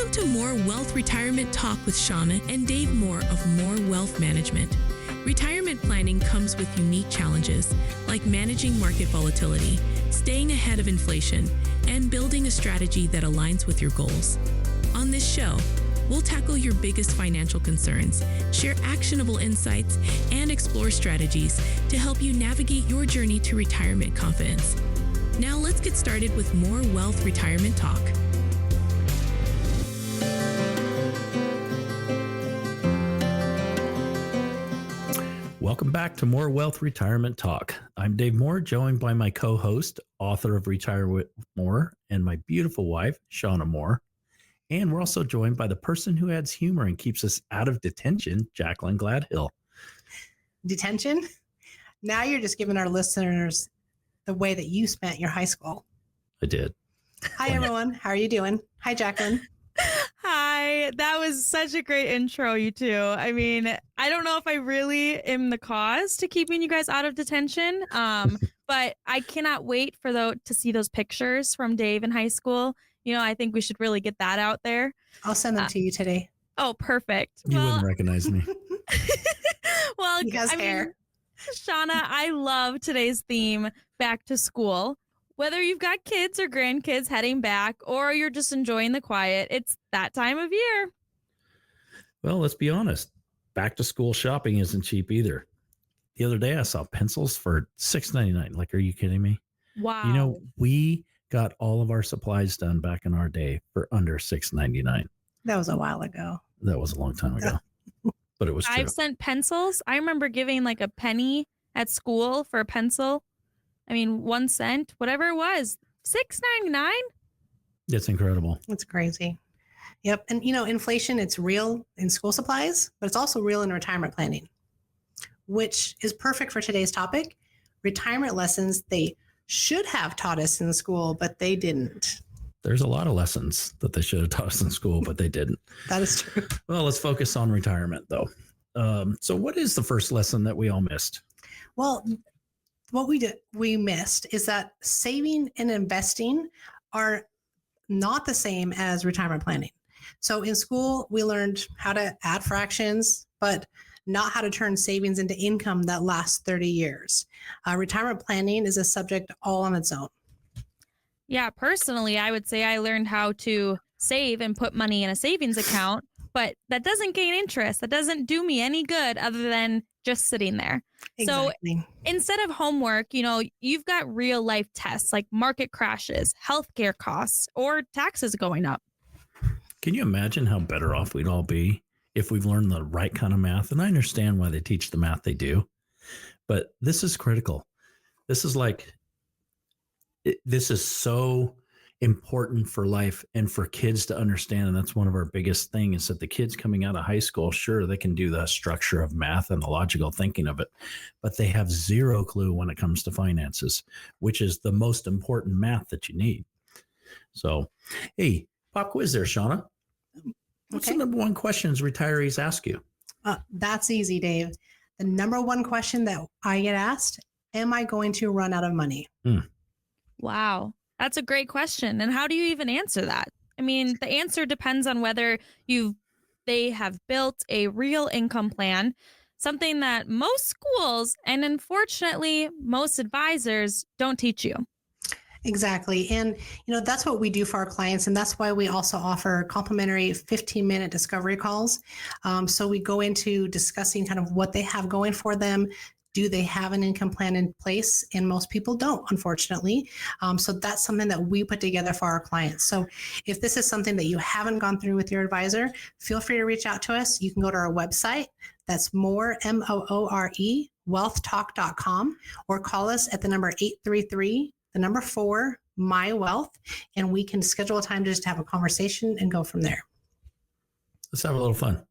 Welcome to More Wealth Retirement Talk with Shawna and Dave Moore of More Wealth Management. Retirement planning comes with unique challenges like managing market volatility, staying ahead of inflation, and building a strategy that aligns with your goals. On this show, we'll tackle your biggest financial concerns, share actionable insights, and explore strategies to help you navigate your journey to retirement confidence. Now let's get started with More Wealth Retirement Talk. Welcome back to More Wealth Retirement Talk. I'm Dave Moore, joined by my co-host, author of Retire with More, and my beautiful wife, Shawna Moore. And we're also joined by the person who adds humor and keeps us out of detention, Jaclyn Gladhill. Detention? Now you're just giving our listeners the way that you spent your high school. I did. Hi, everyone. How are you doing? Hi, Jaclyn. Hi, that was such a great intro, you two. I mean, I don't know if I really am the cause to keeping you guys out of detention, but I cannot wait to see those pictures from Dave in high school. You know, I think we should really get that out there. I'll send them to you today. Oh, perfect. You wouldn't recognize me. Well, he has hair. Shawna, I love today's theme, back to school. Whether you've got kids or grandkids heading back, or you're just enjoying the quiet, it's that time of year. Well, let's be honest. Back to school shopping isn't cheap either. The other day I saw pencils for $6.99. Like, are you kidding me? Wow. You know, we got all of our supplies done back in our day for under $6.99. That was a while ago. That was a long time ago, but it was true. 5-cent pencils. I remember giving like a penny at school for a pencil. I mean, 1 cent, whatever it was, $6.99. It's incredible. It's crazy. Yep. And, you know, inflation, it's real in school supplies, but it's also real in retirement planning, which is perfect for today's topic. Retirement lessons they should have taught us in school, but they didn't. There's a lot of lessons that they should have taught us in school, but they didn't. That is true. Well, let's focus on retirement, though. So what is the first lesson that we all missed? Well, what we missed is that saving and investing are not the same as retirement planning. So in school, we learned how to add fractions, but not how to turn savings into income that lasts 30 years. Retirement planning is a subject all on its own. Yeah, personally, I would say I learned how to save and put money in a savings account, but that doesn't gain interest. That doesn't do me any good other than just sitting there. Exactly. So instead of homework, you know, you've got real life tests like market crashes, healthcare costs, or taxes going up. Can you imagine how better off we'd all be if we've learned the right kind of math? And I understand why they teach the math they do, but this is critical. This is this is so important for life and for kids to understand. And that's one of our biggest things, is that the kids coming out of high school, sure, they can do the structure of math and the logical thinking of it, but they have zero clue when it comes to finances, which is the most important math that you need. So, hey, pop quiz there, Shawna. What's the number one questions retirees ask you? That's easy, Dave. The number one question that I get asked, am I going to run out of money? Wow. That's a great question. And how do you even answer that? I mean, the answer depends on whether they have built a real income plan, something that most schools and unfortunately most advisors don't teach you. Exactly. And, you know, that's what we do for our clients. And that's why we also offer complimentary 15-minute discovery calls. So we go into discussing kind of what they have going for them. Do they have an income plan in place? And most people don't, unfortunately. So that's something that we put together for our clients. So if this is something that you haven't gone through with your advisor, feel free to reach out to us. You can go to our website. That's more, Moore, wealthtalk.com, or call us at the number 833, 4, MyWealth, and we can schedule a time to just have a conversation and go from there. Let's have a little fun.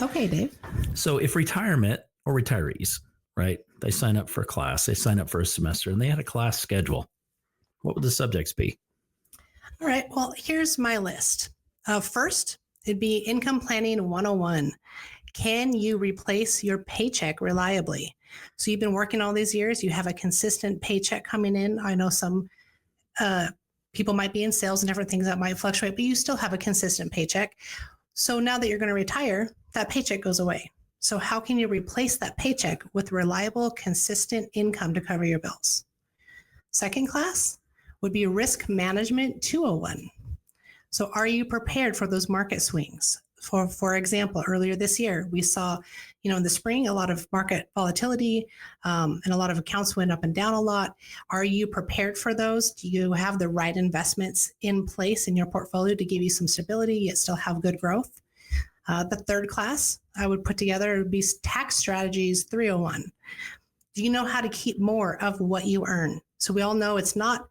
Okay, Dave. So if retirement or retirees, right, they sign up for a class, they sign up for a semester, and they had a class schedule, what would the subjects be? All right. Well, here's my list. First, it'd be Income Planning 101. Can you replace your paycheck reliably? So you've been working all these years, you have a consistent paycheck coming in. I know some people might be in sales and different things that might fluctuate, but you still have a consistent paycheck. So now that you're going to retire, that paycheck goes away. So how can you replace that paycheck with reliable, consistent income to cover your bills? Second class would be risk management 201. So are you prepared for those market swings? For example, earlier this year, we saw, in the spring, a lot of market volatility and a lot of accounts went up and down a lot. Are you prepared for those? Do you have the right investments in place in your portfolio to give you some stability, yet still have good growth? The third class I would put together would be tax strategies 301. Do you know how to keep more of what you earn? So we all know it's not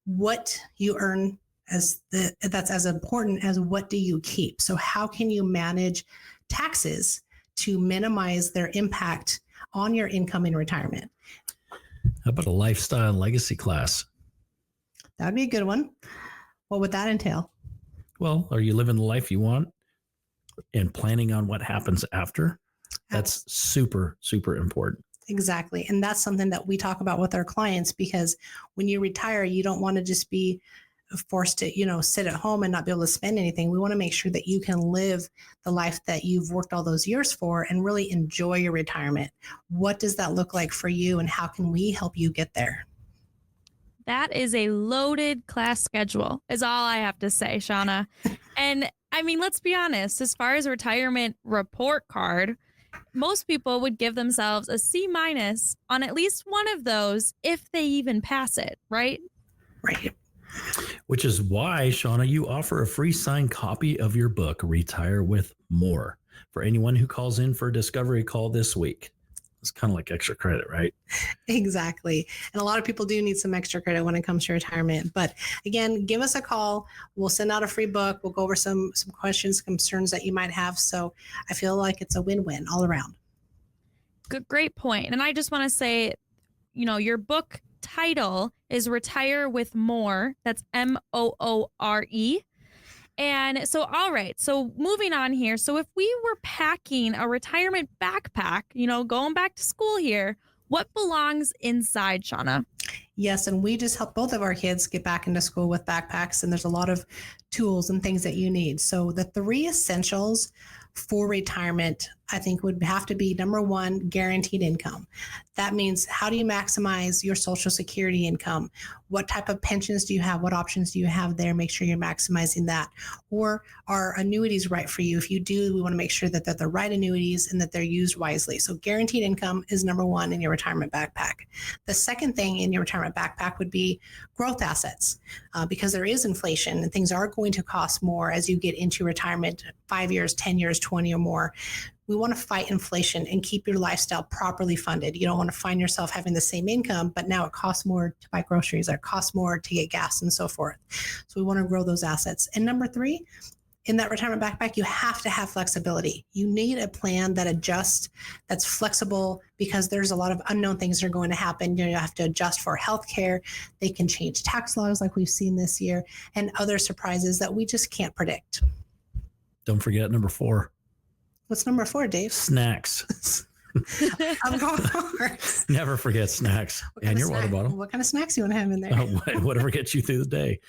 what you earn that's as important as what do you keep. So how can you manage taxes to minimize their impact on your income in retirement? How about a lifestyle and legacy class? That would be a good one. What would that entail? Well, are you living the life you want and planning on what happens after? That's super, super important. Exactly. And that's something that we talk about with our clients, because when you retire, you don't want to just be forced to, sit at home and not be able to spend anything. We want to make sure that you can live the life that you've worked all those years for and really enjoy your retirement. What does that look like for you, and how can we help you get there? That is a loaded class schedule, is all I have to say, Shawna. And I mean, let's be honest, as far as a retirement report card, most people would give themselves a C- on at least one of those if they even pass it, right? Right. Which is why, Shawna, you offer a free signed copy of your book, Retire with More, for anyone who calls in for a discovery call this week. It's kind of like extra credit, right? Exactly. And a lot of people do need some extra credit when it comes to retirement. But again, give us a call. We'll send out a free book. We'll go over some questions, concerns that you might have. So I feel like it's a win-win all around. Good, great point. And I just want to say, your book title is Retire with More. That's Moore. And so, all right. So moving on here. So if we were packing a retirement backpack, going back to school here, what belongs inside, Shawna? Yes. And we just help both of our kids get back into school with backpacks. And there's a lot of tools and things that you need. So the 3 essentials for retirement, I think, would have to be, number 1, guaranteed income. That means, how do you maximize your Social Security income? What type of pensions do you have? What options do you have there? Make sure you're maximizing that. Or are annuities right for you? If you do, we want to make sure that they're the right annuities and that they're used wisely. So guaranteed income is number 1 in your retirement backpack. The second thing in your retirement backpack would be growth assets, because there is inflation and things are going to cost more as you get into retirement, 5 years, 10 years, 20 or more. We want to fight inflation and keep your lifestyle properly funded. You don't want to find yourself having the same income, but now it costs more to buy groceries, or it costs more to get gas and so forth. So we want to grow those assets. And number 3, in that retirement backpack, you have to have flexibility. You need a plan that adjusts, that's flexible, because there's a lot of unknown things that are going to happen. You have to adjust for healthcare. They can change tax laws like we've seen this year, and other surprises that we just can't predict. Don't forget number 4. What's number 4, Dave? Snacks. I'm going hard. Never forget snacks. And your water bottle. What kind of snacks do you want to have in there? Whatever gets you through the day.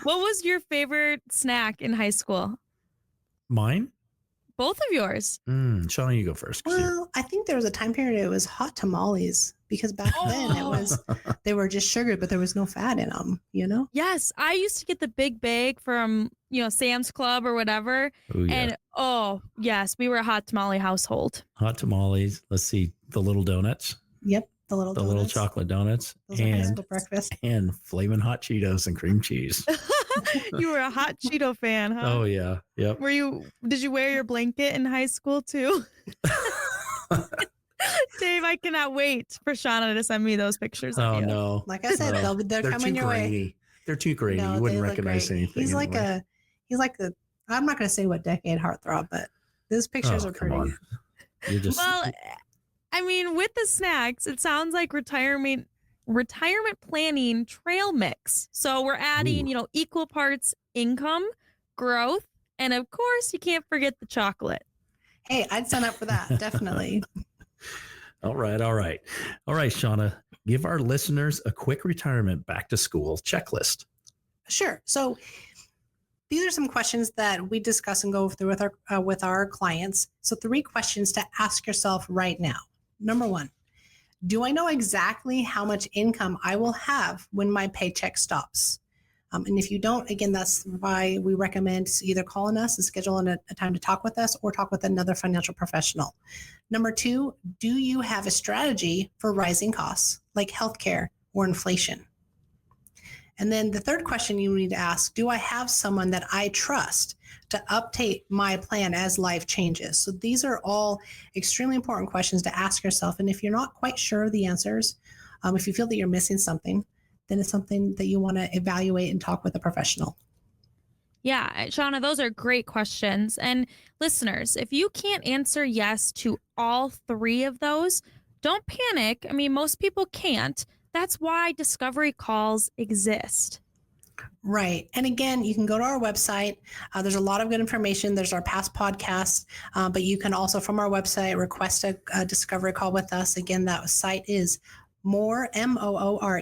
What was your favorite snack in high school? Mine? Both of yours. Shawna, you go first. Well, I think there was a time period it was hot tamales, because back then they were just sugar, but there was no fat in them, Yes, I used to get the big bag from, Sam's Club or whatever. Ooh, yeah. And yes, we were a hot tamale household. Hot tamales. Let's see, the little donuts. Yep, the little chocolate donuts. Those are high school breakfast. And flaming hot Cheetos and cream cheese. You were a hot Cheeto fan, huh? Oh yeah, yep. Did you wear your blanket in high school too? Dave, I cannot wait for Shawna to send me those pictures of you. Oh no! Like I said, they're coming your way. They're too grainy. No, you wouldn't recognize anything. He's like I'm not going to say what decade heartthrob, but those pictures are pretty. On. You're just Well, I mean, with the snacks, it sounds like retirement planning trail mix. So we're adding, equal parts income, growth, and of course, you can't forget the chocolate. Hey, I'd sign up for that. Definitely. All right, Shawna, give our listeners a quick retirement back to school checklist. Sure. So these are some questions that we discuss and go through with our clients. So 3 questions to ask yourself right now. Number 1, do I know exactly how much income I will have when my paycheck stops? And if you don't, again, that's why we recommend either calling us and scheduling a time to talk with us or talk with another financial professional. Number 2, do you have a strategy for rising costs like healthcare or inflation? And then the 3rd question you need to ask, do I have someone that I trust to update my plan as life changes? So these are all extremely important questions to ask yourself. And if you're not quite sure of the answers, if you feel that you're missing something, then it's something that you want to evaluate and talk with a professional. Yeah, Shawna, those are great questions. And listeners, if you can't answer yes to all 3 of those, don't panic. I mean, most people can't. That's why discovery calls exist. Right. And again, you can go to our website. There's a lot of good information. There's our past podcasts, but you can also from our website request a discovery call with us. Again, that site is Moore, Moore,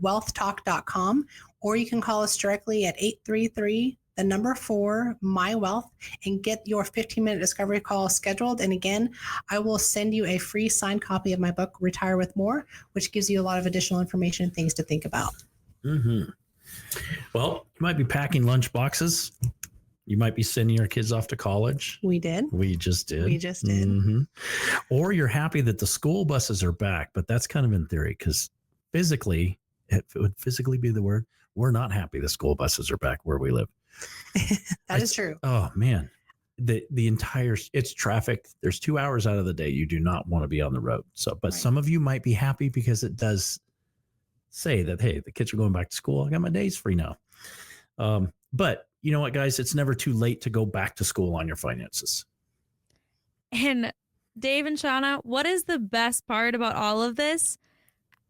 wealthtalk.com, or you can call us directly at 833-4-MY-WEALTH and get your 15-minute discovery call scheduled. And again, I will send you a free signed copy of my book, Retire with More, which gives you a lot of additional information and things to think about. Mm-hmm. Well, you might be packing lunch boxes. You might be sending your kids off to college. We did. We just did. Mm-hmm. Or you're happy that the school buses are back, but that's kind of in theory because physically, if it would physically be the word, we're not happy the school buses are back where we live. That is true. Oh, man. The entire, it's traffic. There's 2 hours out of the day. You do not want to be on the road. So, but some of you might be happy because it does say that, hey, the kids are going back to school. I got my days free now. But you know what, guys? It's never too late to go back to school on your finances. And Dave and Shawna, what is the best part about all of this?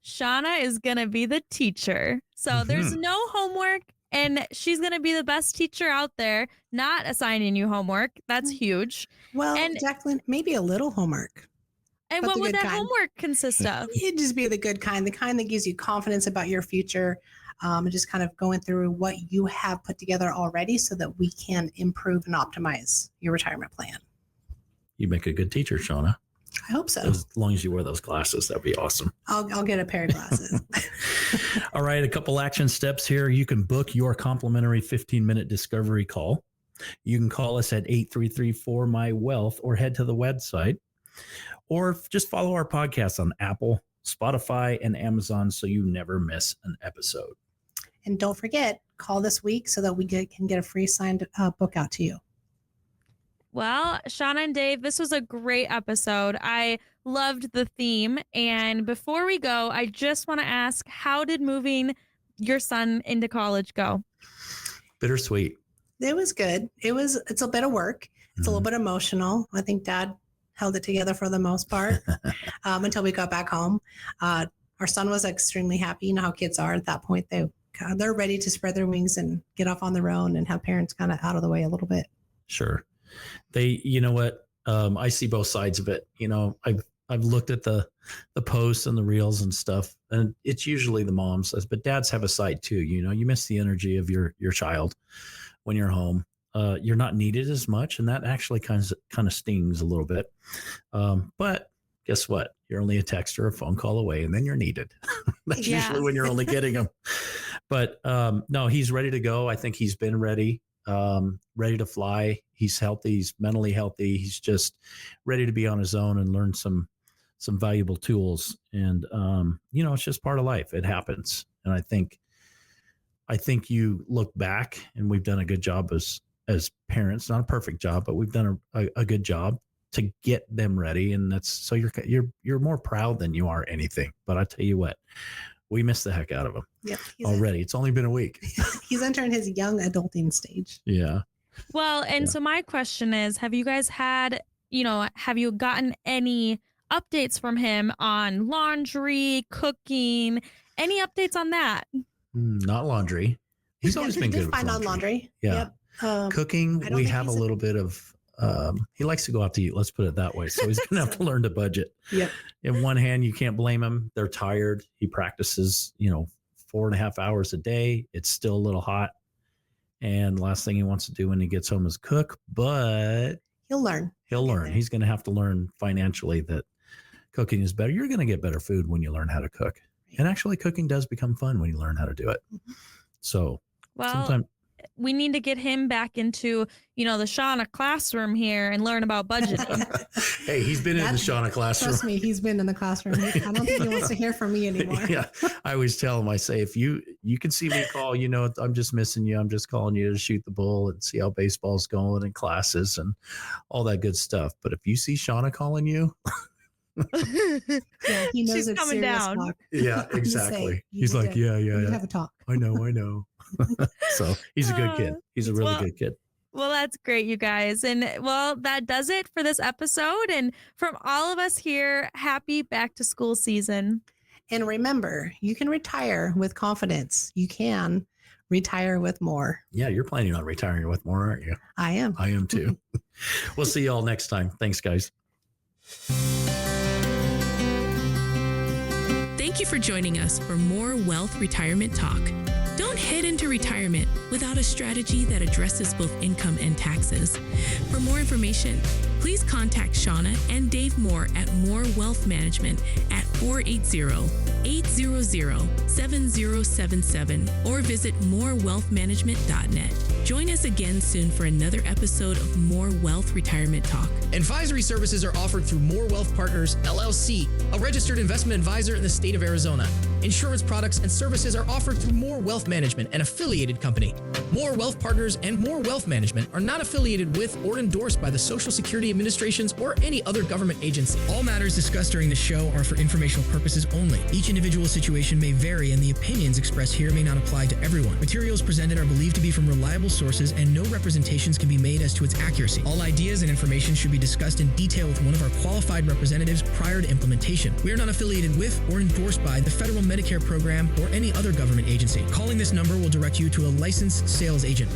Shawna is going to be the teacher. So there's no homework, and she's going to be the best teacher out there, not assigning you homework. That's huge. Well, and Jaclyn, maybe a little homework. And but what would that kind. homework consist of? It'd just be the kind that gives you confidence about your future, and just kind of going through what you have put together already so that we can improve and optimize your retirement plan. You make a good teacher, Shawna. I hope so. As long as you wear those glasses, that'd be awesome. I'll get a pair of glasses. All right, a couple action steps here. You can book your complimentary 15-minute discovery call. You can call us at 833-4-MY-WEALTH or head to the website, or just follow our podcast on Apple, Spotify, and Amazon so you never miss an episode. And don't forget, call this week so that we can get a free signed book out to you. Well, Shawna and Dave, this was a great episode. I loved the theme. And before we go, I just want to ask, how did moving your son into college go? Bittersweet. It was good. It's a bit of work. It's a little bit emotional. I think Dad held it together for the most part until we got back home. Our son was extremely happy. You know how kids are at that point. They're ready to spread their wings and get off on their own and have parents kind of out of the way a little bit. Sure. You know what? I see both sides of it. You know, I've looked at the posts and the reels and stuff, and it's usually the moms, but dads have a side too. You know, you miss the energy of your child when you're home. You're not needed as much, and that actually kind of stings a little bit. But guess what? You're only a text or a phone call away, and then you're needed. That's usually when you're only getting them. But no, he's ready to go. I think he's been ready to fly. He's healthy. He's mentally healthy. He's just ready to be on his own and learn some valuable tools. And you know, it's just part of life. It happens. And I think you look back, and we've done a good job as parents, not a perfect job, but we've done a good job to get them ready. And that's, so you're more proud than you are anything. But I tell you what, we missed the heck out of him. Yep, already. It's only been a week. He's entering his young adulting stage. Yeah. Well, and so my question is, have you guys have you gotten any updates from him on laundry, cooking, any updates on that? Not laundry. He's always been good with fine on laundry. Yeah. Yep. Cooking, we have a little bit of, he likes to go out to eat. Let's put it that way. So he's going to have to learn to budget. Yep. In one hand, you can't blame him. They're tired. He practices, 4 4.5 hours a day. It's still a little hot. And the last thing he wants to do when he gets home is cook, but He'll learn. he'll learn. He's going to have to learn financially that cooking is better. You're going to get better food when you learn how to cook. And actually cooking does become fun when you learn how to do it. So Well, we need to get him back into, the Shawna classroom here and learn about budgeting. Hey, he's been in the Shawna classroom. Trust me, he's been in the classroom. I don't think he wants to hear from me anymore. Yeah. I always tell him, I say, if you can see me call, I'm just missing you. I'm just calling you to shoot the bull and see how baseball's going and classes and all that good stuff. But if you see Shawna calling you, yeah, he knows She's it's coming serious down. talk. yeah, exactly. He's like, We yeah. have a talk. I know. So he's a good kid. He's a really good kid. Well, that's great, you guys. And well, that does it for this episode. And from all of us here, happy back to school season. And remember, you can retire with confidence. You can retire with more. Yeah, you're planning on retiring with more, aren't you? I am. I am too. We'll see you all next time. Thanks, guys. Thank you for joining us for more Wealth Retirement Talk. Don't head into retirement without a strategy that addresses both income and taxes. For more information, please contact Shawna and Dave Moore at Moore Wealth Management at 480-800-7077 or visit morewealthmanagement.net. Join us again soon for another episode of More Wealth Retirement Talk. Advisory services are offered through More Wealth Partners, LLC, a registered investment advisor in the state of Arizona. Insurance products and services are offered through More Wealth Management, an affiliated company. More Wealth Partners and More Wealth Management are not affiliated with or endorsed by the Social Security Administrations or any other government agency. All matters discussed during the show are for informational purposes only. Each individual situation may vary, and the opinions expressed here may not apply to everyone. Materials presented are believed to be from reliable sources, and no representations can be made as to its accuracy. All ideas and information should be discussed in detail with one of our qualified representatives prior to implementation. We are not affiliated with or endorsed by the Federal Medicare Program or any other government agency. Calling this number will direct you to a licensed sales agent.